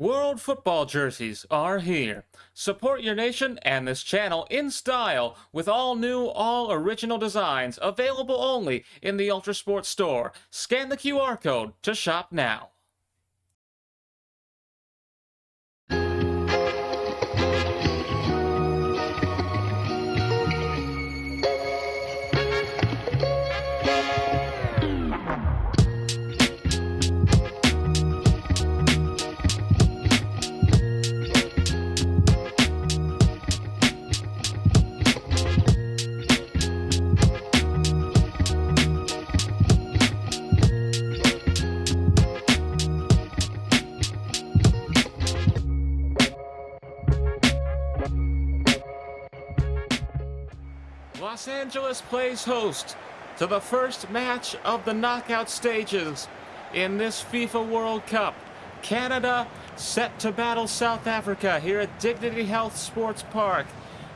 World football jerseys are here. Support your nation and this channel in style with all new, all original designs available only in the Ultrasport store. Scan the QR code to shop now. Los Angeles plays host to the first match of the knockout stages in this FIFA World Cup. Canada set to battle South Africa here at Dignity Health Sports Park.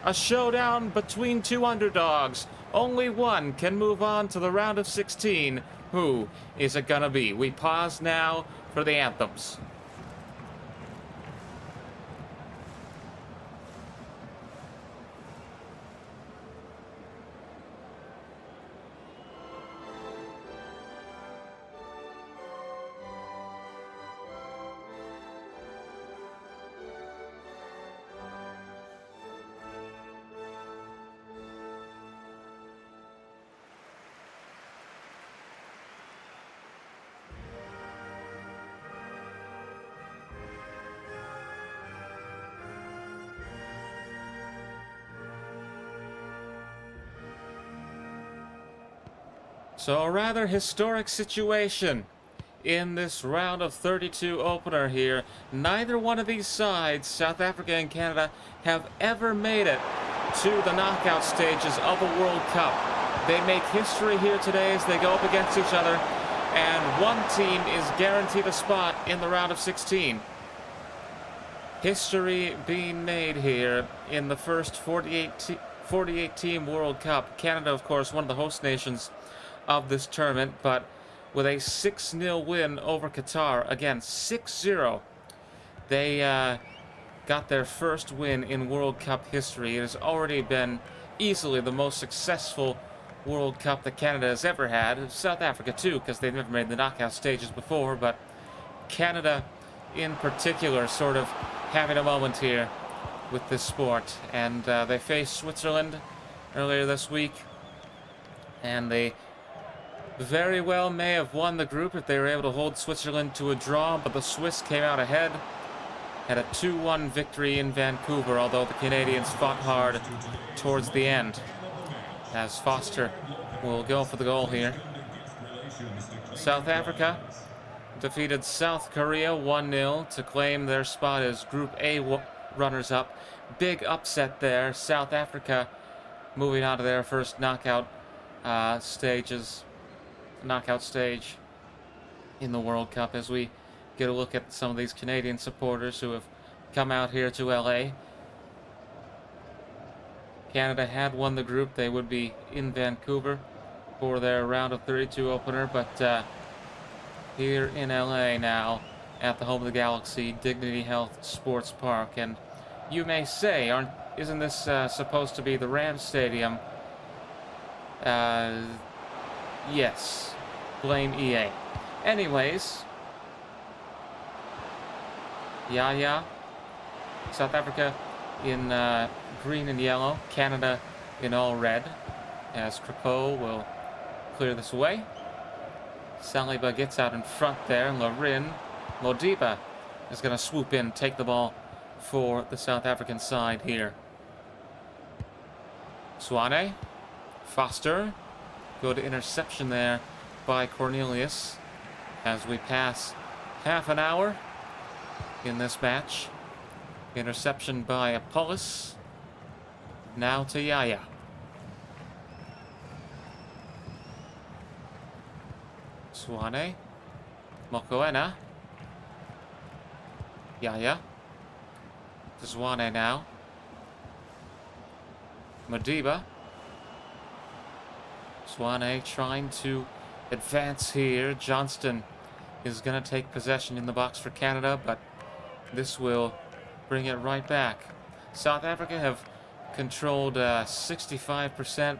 A showdown between two underdogs. Only one can move on to the round of 16. Who is it gonna be? We pause now for the anthems. So a rather historic situation in this round of 32 opener here. Neither one of these sides, South Africa and Canada, have ever made it to the knockout stages of a World Cup. They make history here today as they go up against each other, and one team is guaranteed a spot in the round of 16. History being made here in the first 48-team World Cup. Canada, of course, one of the host nations of this tournament, but with a 6-0 win over Qatar. Again, 6-0. They got their first win in World Cup history. It has already been easily the most successful World Cup that Canada has ever had. South Africa too, because they've never made the knockout stages before, but Canada in particular sort of having a moment here with this sport. And they faced Switzerland earlier this week, and they very well may have won the group if they were able to hold Switzerland to a draw, but the Swiss came out ahead, had a 2-1 victory in Vancouver, although the Canadians fought hard towards the end, as Foster will go for the goal here. South Africa defeated South Korea 1-0 to claim their spot as Group A runners-up. Big upset there. South Africa moving on to their first knockout stage in the World Cup, as we get a look at some of these Canadian supporters who have come out here to LA. Canada had won the group. They would be in Vancouver for their round of 32 opener, but here in LA now at the home of the Galaxy, Dignity Health Sports Park. And you may say, isn't this supposed to be the Rams Stadium? Yes. Blame EA. Anyways, Yaya, South Africa in green and yellow, Canada in all red, as Crapeau will clear this away. Saliba gets out in front there, and Modiba is going to swoop in, take the ball for the South African side here. Swane, Foster, good interception there by Cornelius as we pass half an hour in this match. Interception by Apollos. Now to Yaya. Swane. Mokoena. Yaya. To Swane now. Modiba. Swane trying to advance here. Johnston is going to take possession in the box for Canada, but This will bring it right back. South Africa have controlled 65%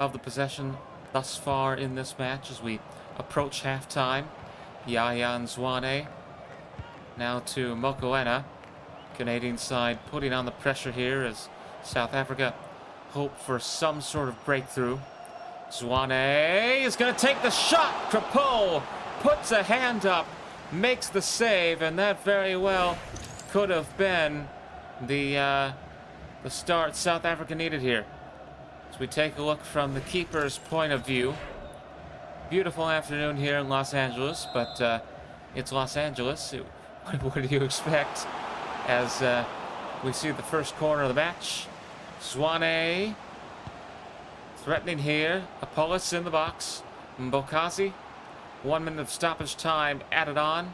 of the possession thus far in this match as we approach halftime. Yaya and Zwane. Now to Mokoena. Canadian side putting on the pressure here as South Africa hope for some sort of breakthrough. Zwane is going to take the shot. Crapeau puts a hand up, makes the save, and that very well could have been the start South Africa needed here. As we take a look from the keeper's point of view. Beautiful afternoon here in Los Angeles, but it's Los Angeles. What do you expect as we see the first corner of the match? Zwane threatening here. Apollos in the box. Mbokazi. 1 minute of stoppage time added on.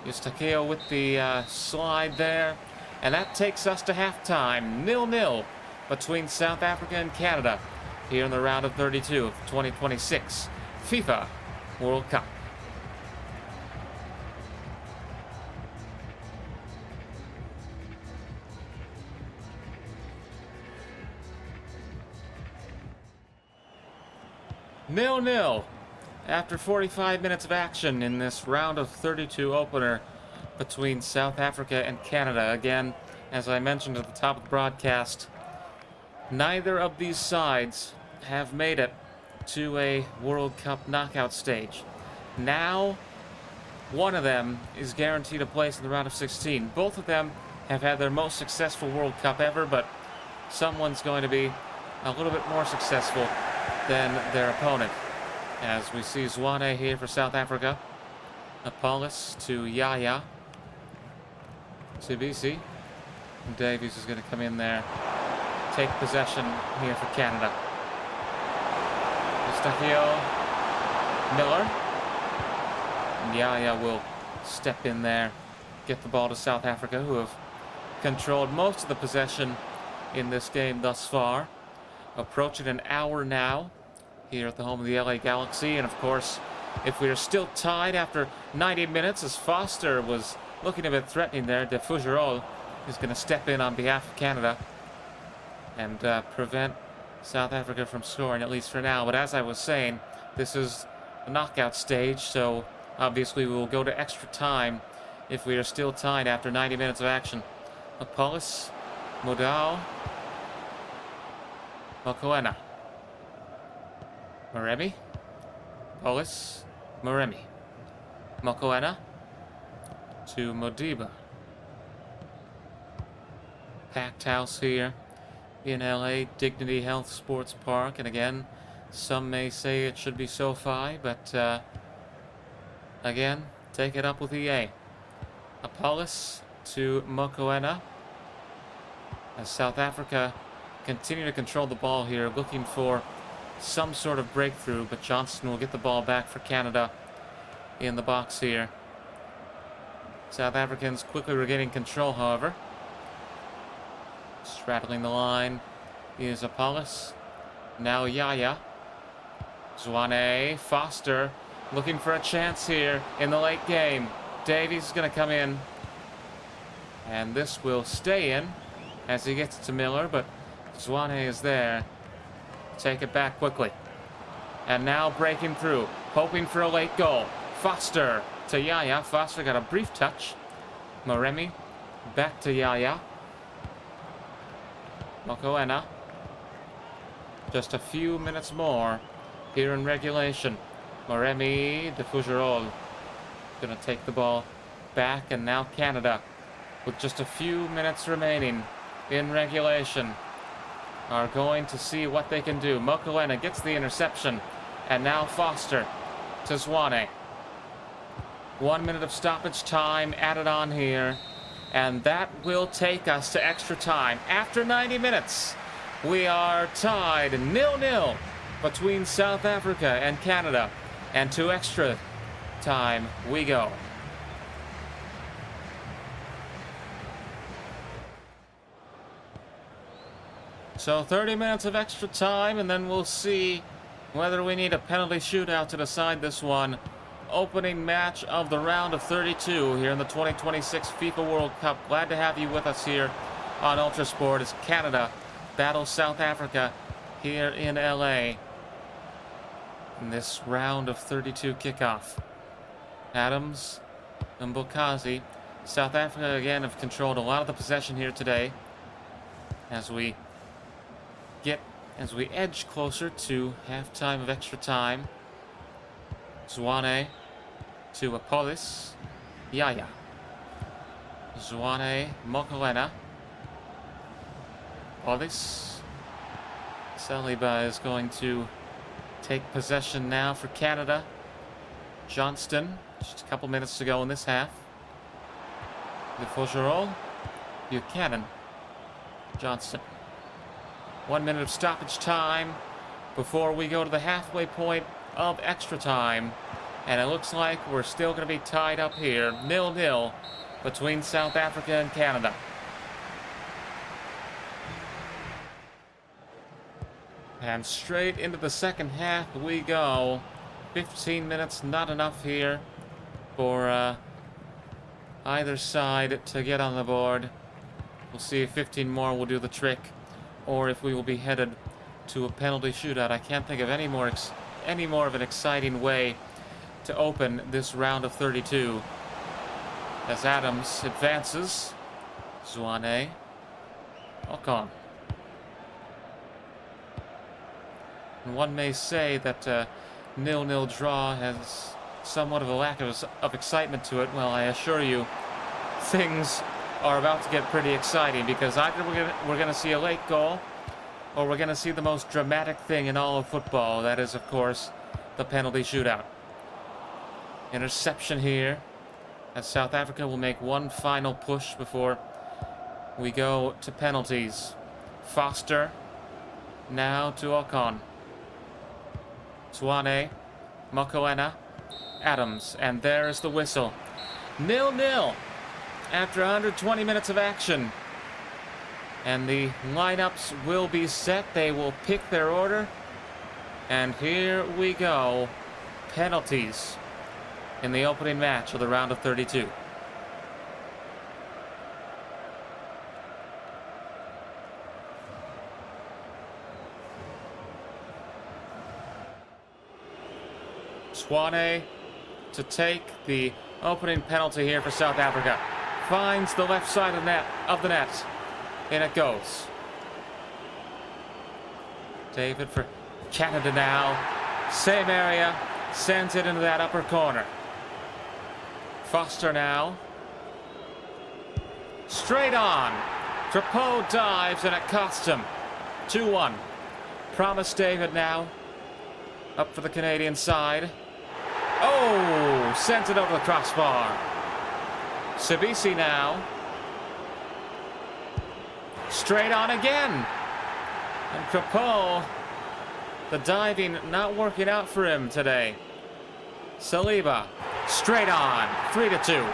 Eustakeo with the slide there. And that takes us to halftime. 0-0 between South Africa and Canada here in the round of 32 of 2026 FIFA World Cup. Nil-nil after 45 minutes of action in this round of 32 opener between South Africa and Canada. Again, as I mentioned at the top of the broadcast, neither of these sides have made it to a World Cup knockout stage. Now, one of them is guaranteed a place in the round of 16. Both of them have had their most successful World Cup ever, but someone's going to be a little bit more successful than their opponent. As we see Zwane here for South Africa. Apollos to Yaya. Tibisi. Davies is going to come in there. Take possession here for Canada. Eustakeo. Miller. Yaya will step in there. Get the ball to South Africa, who have controlled most of the possession in this game thus far. Approaching an hour now here at the home of the LA Galaxy. And of course, if we are still tied after 90 minutes, as Foster was looking a bit threatening there, De Fougerolles is going to step in on behalf of Canada and prevent South Africa from scoring, at least for now. But as I was saying, this is the knockout stage, so obviously we will go to extra time if we are still tied after 90 minutes of action. Apollos, Modal, Mokoena. Moremi. Apollos. Moremi. Mokoena. To Modiba. Packed house here in LA. Dignity Health Sports Park. And again, some may say it should be SoFi, but again, take it up with EA. Apollos to Mokoena. As South Africa continue to control the ball here, looking for some sort of breakthrough, but Johnston will get the ball back for Canada in the box here. South Africans quickly regaining control, however. Straddling the line is Apollos. Now Yaya. Zwane. Foster looking for a chance here in the late game. Davies is going to come in. And this will stay in as he gets it to Miller, but Zwane is there. Take it back quickly. And now breaking through, hoping for a late goal. Foster to Yaya. Foster got a brief touch. Moremi back to Yaya. Mokoena. Just a few minutes more here in regulation. Moremi, De Fougerolles going to take the ball back, and now Canada, with just a few minutes remaining in regulation, are going to see what they can do. Mokoena gets the interception, and now Foster to Zwane. 1 minute of stoppage time added on here, and that will take us to extra time. After 90 minutes, we are tied 0-0 between South Africa and Canada, and to extra time we go. So 30 minutes of extra time, and then we'll see whether we need a penalty shootout to decide this one opening match of the round of 32 here in the 2026 FIFA World Cup. Glad to have you with us here on Ultrasport as Canada battles South Africa here in LA in this round of 32 kickoff. Adams and Mbokazi. South Africa again have controlled a lot of the possession here today as we edge closer to halftime of extra time. Zwane to Apolis. Yaya. Zwane, Mokolena. Apolis. Saliba is going to take possession now for Canada. Johnston, just a couple minutes to go in this half. Le Faugerolles. Buchanan. Johnston. 1 minute of stoppage time before we go to the halfway point of extra time. And it looks like we're still going to be tied up here, 0-0, between South Africa and Canada. And straight into the second half we go. 15 minutes, not enough here for either side to get on the board. We'll see if 15 more will do the trick, or if we will be headed to a penalty shootout. I can't think of any more of an exciting way to open this round of 32. As Adams advances, Zwane, Ocon. And one may say that 0-0 draw has somewhat of a lack of excitement to it. Well, I assure you, things are about to get pretty exciting, because either we're going to see a late goal, or we're going to see the most dramatic thing in all of football. That is, of course, the penalty shootout. Interception here, as South Africa will make one final push before we go to penalties. Foster now to Ocon. Zwane, Mokoena, Adams, and there's the whistle. 0-0 after 120 minutes of action. And the lineups will be set. They will pick their order. And here we go. Penalties in the opening match of the round of 32. Zwane to take the opening penalty here for South Africa. Finds the left side of the net. In it goes. David for Canada now. Same area. Sends it into that upper corner. Foster now. Straight on. Trapeau dives and it costs him. 2-1. Promise David now. Up for the Canadian side. Oh! Sends it over the crossbar. Sibisi now. Straight on again. And Trapeau, the diving not working out for him today. Saliba, straight on. 3-2.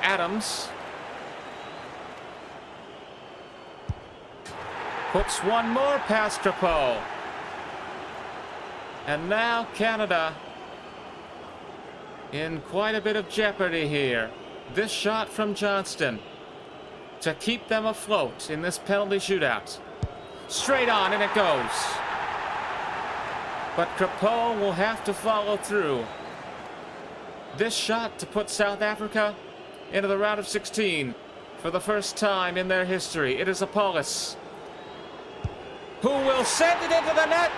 Adams puts one more past Trapeau. And now Canada in quite a bit of jeopardy here. This shot from Johnston to keep them afloat in this penalty shootout. Straight on, and it goes. But Trapeau will have to follow through. This shot to put South Africa into the round of 16 for the first time in their history. It is Apolis who will send it into the net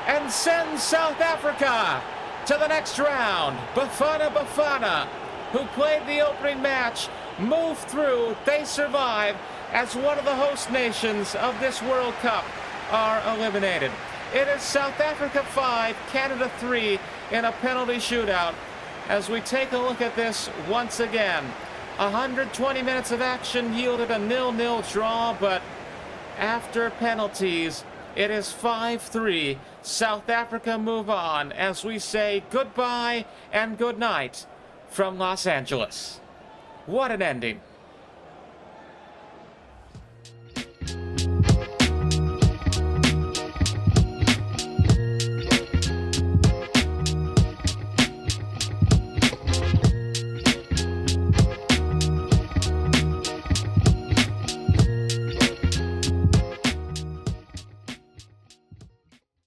and send South Africa to the next round. Bafana, who played the opening match, move through. They survive as one of the host nations of this World Cup are eliminated. It is South Africa 5, Canada 3 in a penalty shootout. As we take a look at this once again, 120 minutes of action yielded a 0-0 draw, but after penalties, it is 5-3. South Africa move on as we say goodbye and good night from Los Angeles. What an ending.